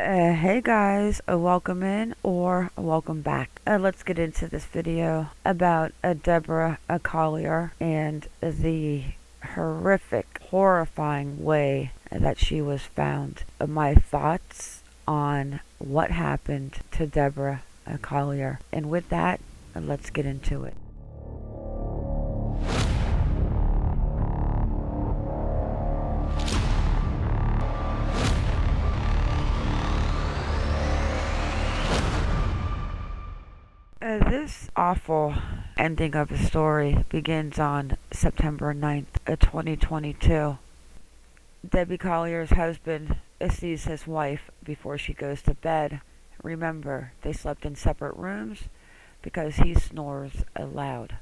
Hey guys, welcome in or welcome back. Let's get into this video about Deborah Collier and the horrific, horrifying way that she was found. My thoughts on what happened to Deborah Collier. And with that, let's get into it. This awful ending of a story begins on September 9th, 2022. Debbie Collier's husband sees his wife before she goes to bed. Remember, they slept in separate rooms because he snores loud.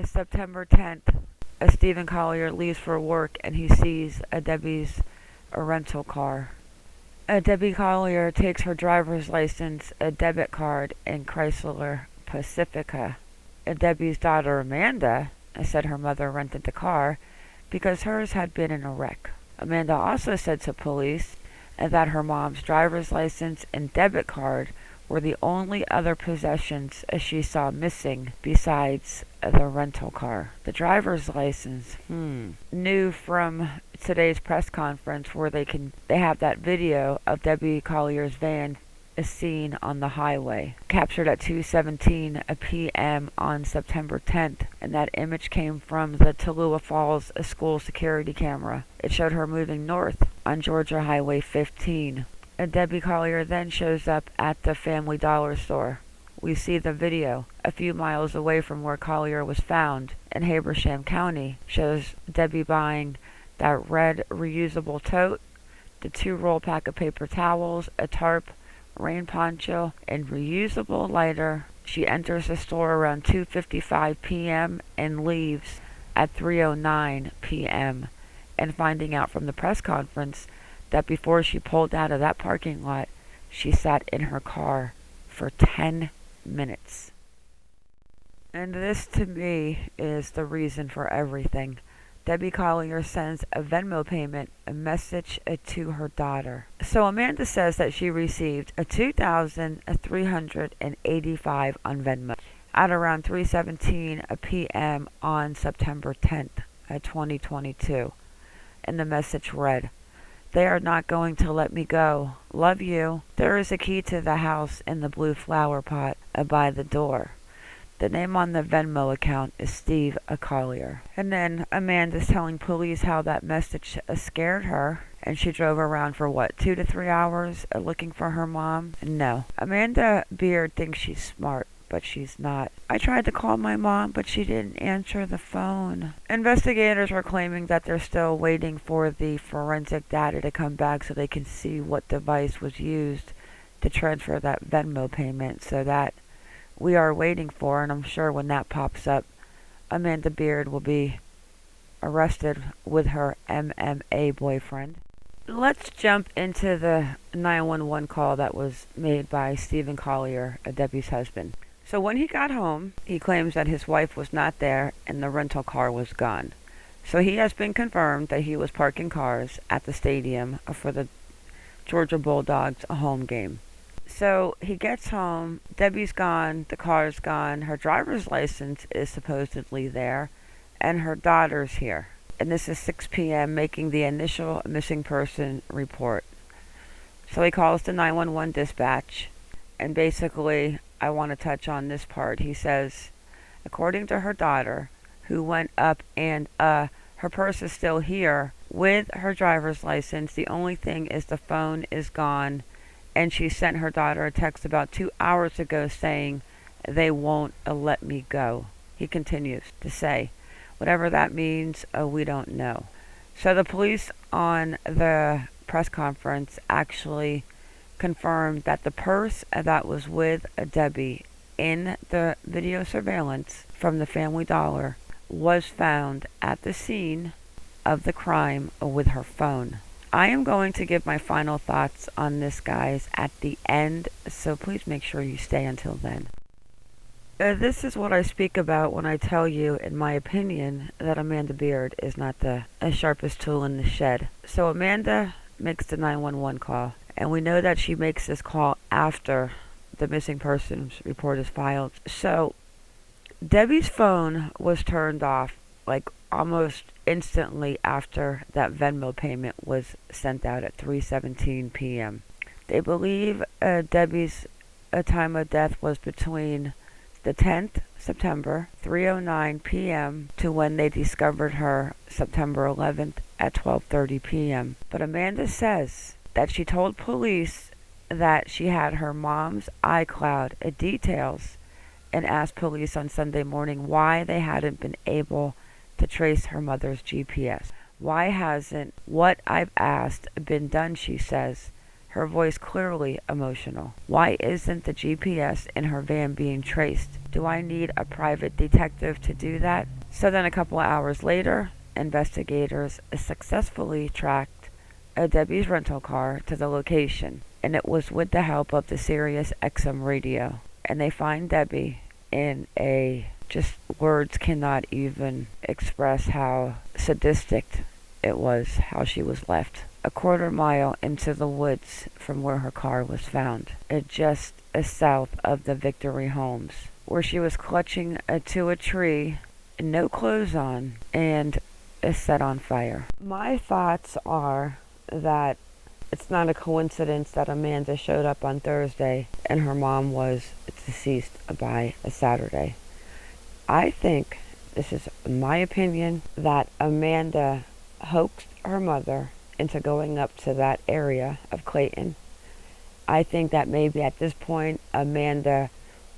September 10th, Stephen Collier leaves for work and he sees Debbie's rental car. Debbie Collier takes her driver's license, a debit card, and Chrysler Pacifica. Debbie's daughter Amanda said her mother rented the car because hers had been in a wreck. Amanda also said to police that her mom's driver's license and debit card were the only other possessions she saw missing besides the rental car. The driver's license, new from today's press conference where they have that video of Debbie Collier's van is seen on the highway, captured at 2:17 p.m. on September 10th, and that image came from the Tallulah Falls school security camera. It showed her moving north on Georgia Highway 15. Debbie Collier then shows up at the Family Dollar store. We see the video a few miles away from where Collier was found in Habersham County. Shows Debbie buying that red reusable tote, the 2-roll pack of paper towels, a tarp, rain poncho, and reusable lighter. She enters the store around 2:55 p.m. and leaves at 3:09 p.m. and finding out from the press conference that before she pulled out of that parking lot, she sat in her car for 10 minutes. And this to me is the reason for everything. Debbie Collier sends a Venmo payment, a message to her daughter. So Amanda says that she received a $2,385 on Venmo at around 3:17 p.m. on September 10th, 2022. And the message read, "They are not going to let me go. Love you. There is a key to the house in the blue flower pot by the door." The name on the Venmo account is Steve Collier. And then Amanda's telling police how that message scared her, and she drove around for 2 to 3 hours looking for her mom? No. Amanda Beard thinks she's smart, but she's not. "I tried to call my mom, but she didn't answer the phone." Investigators are claiming that they're still waiting for the forensic data to come back so they can see what device was used to transfer that Venmo payment, so that we are waiting for, and I'm sure when that pops up, Amanda Beard will be arrested with her MMA boyfriend. Let's jump into the 911 call that was made by Stephen Collier, Debbie's husband. So when he got home, he claims that his wife was not there and the rental car was gone. So he has been confirmed that he was parking cars at the stadium for the Georgia Bulldogs home game. So he gets home, Debbie's gone, the car's gone, her driver's license is supposedly there, and her daughter's here. And this is 6 p.m., making the initial missing person report. So he calls the 911 dispatch, and basically, I want to touch on this part. He says, according to her daughter, who went up and her purse is still here with her driver's license, the only thing is the phone is gone. And she sent her daughter a text about 2 hours ago saying, "They won't let me go." He continues to say, whatever that means, we don't know. So the police on the press conference actually confirmed that the purse that was with Debbie in the video surveillance from the Family Dollar was found at the scene of the crime with her phone. I am going to give my final thoughts on this, guys, at the end, so please make sure you stay until then. This is what I speak about when I tell you, in my opinion, that Amanda Beard is not the sharpest tool in the shed. So Amanda makes the 911 call, And we know that she makes this call after the missing persons report is filed. So Debbie's phone was turned off like almost instantly after that Venmo payment was sent out at 3:17 p.m. They believe Debbie's time of death was between the 10th September 3:09 p.m. to when they discovered her September 11th at 12:30 p.m. But Amanda says that she told police that she had her mom's iCloud details and asked police on Sunday morning why they hadn't been able to trace her mother's GPS. Why hasn't what I've asked been done, she says, her voice clearly emotional. Why isn't the GPS in her van being traced? Do I need a private detective to do that? So then a couple of hours later, investigators successfully tracked Debbie's rental car to the location, and it was with the help of the Sirius XM radio. And they find Debbie in a, just words cannot even express how sadistic it was, how she was left. A quarter mile into the woods from where her car was found, just south of the Victory Homes, where she was clutching to a tree, no clothes on, and is set on fire. My thoughts are that it's not a coincidence that Amanda showed up on Thursday and her mom was deceased by a Saturday. I think, this is my opinion, that Amanda hoaxed her mother into going up to that area of Clayton. I think that maybe at this point Amanda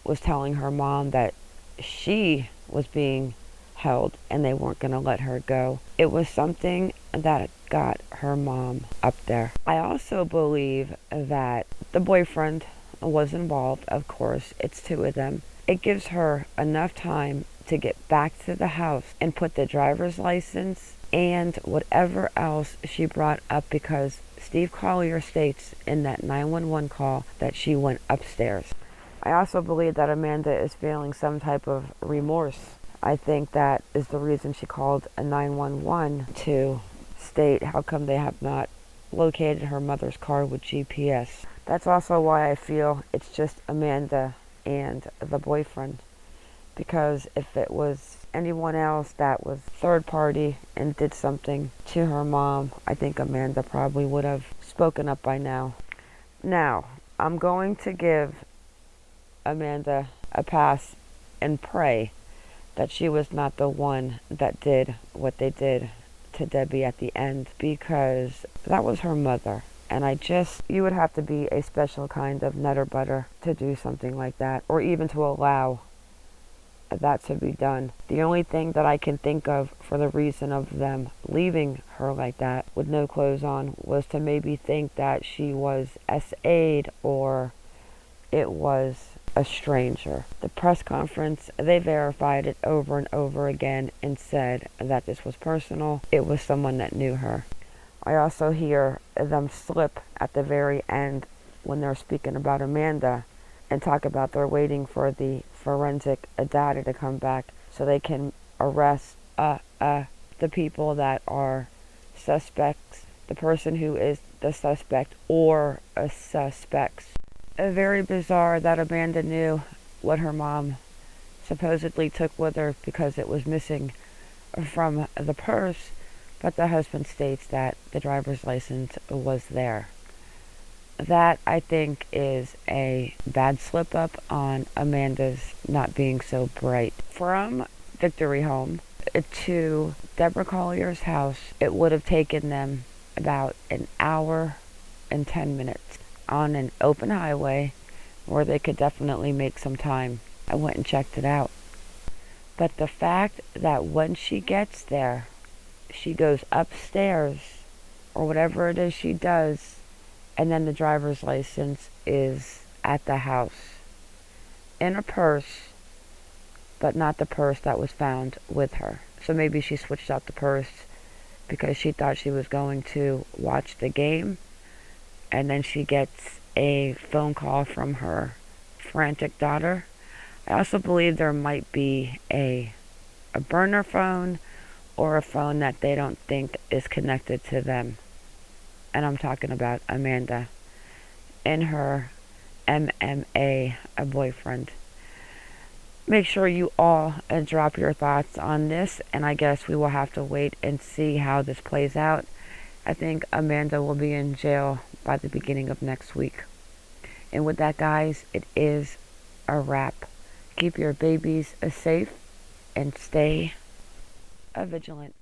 was telling her mom that she was being held and they weren't going to let her go. It was something that got her mom up there. I also believe that the boyfriend was involved. Of course, it's two of them. It gives her enough time to get back to the house and put the driver's license and whatever else she brought up, because Steve Collier states in that 911 call that she went upstairs. I also believe that Amanda is feeling some type of remorse. I think that is the reason she called a 911 to state how come they have not located her mother's car with GPS. That's also why I feel it's just Amanda and the boyfriend, because if it was anyone else that was third party and did something to her mom, I think Amanda probably would have spoken up by now. Now, I'm going to give Amanda a pass and pray that she was not the one that did what they did to Debbie at the end, because that was her mother. And you would have to be a special kind of nutter butter to do something like that, or even to allow that to be done. The only thing that I can think of for the reason of them leaving her like that with no clothes on was to maybe think that she was SA'd or it was a stranger. The press conference, they verified it over and over again and said that this was personal. It was someone that knew her. I also hear them slip at the very end when they're speaking about Amanda and talk about they're waiting for the forensic data to come back so they can arrest the people that are suspects, the person who is the suspect or suspects. Very bizarre that Amanda knew what her mom supposedly took with her because it was missing from the purse, but the husband states that the driver's license was there. That, I think, is a bad slip-up on Amanda's not being so bright. From Victory Home to Deborah Collier's house, it would have taken them about an hour and 10 minutes on an open highway where they could definitely make some time. I went and checked it out. But the fact that when she gets there, she goes upstairs or whatever it is she does, and then the driver's license is at the house in a purse, but not the purse that was found with her. So maybe she switched out the purse because she thought she was going to watch the game, and then she gets a phone call from her frantic daughter. I also believe there might be a burner phone or a phone that they don't think is connected to them. And I'm talking about Amanda. in her MMA boyfriend. Make sure you all drop your thoughts on this, and I guess we will have to wait and see how this plays out. I think Amanda will be in jail by the beginning of next week. And with that, guys, it is a wrap. Keep your babies safe and stay vigilant.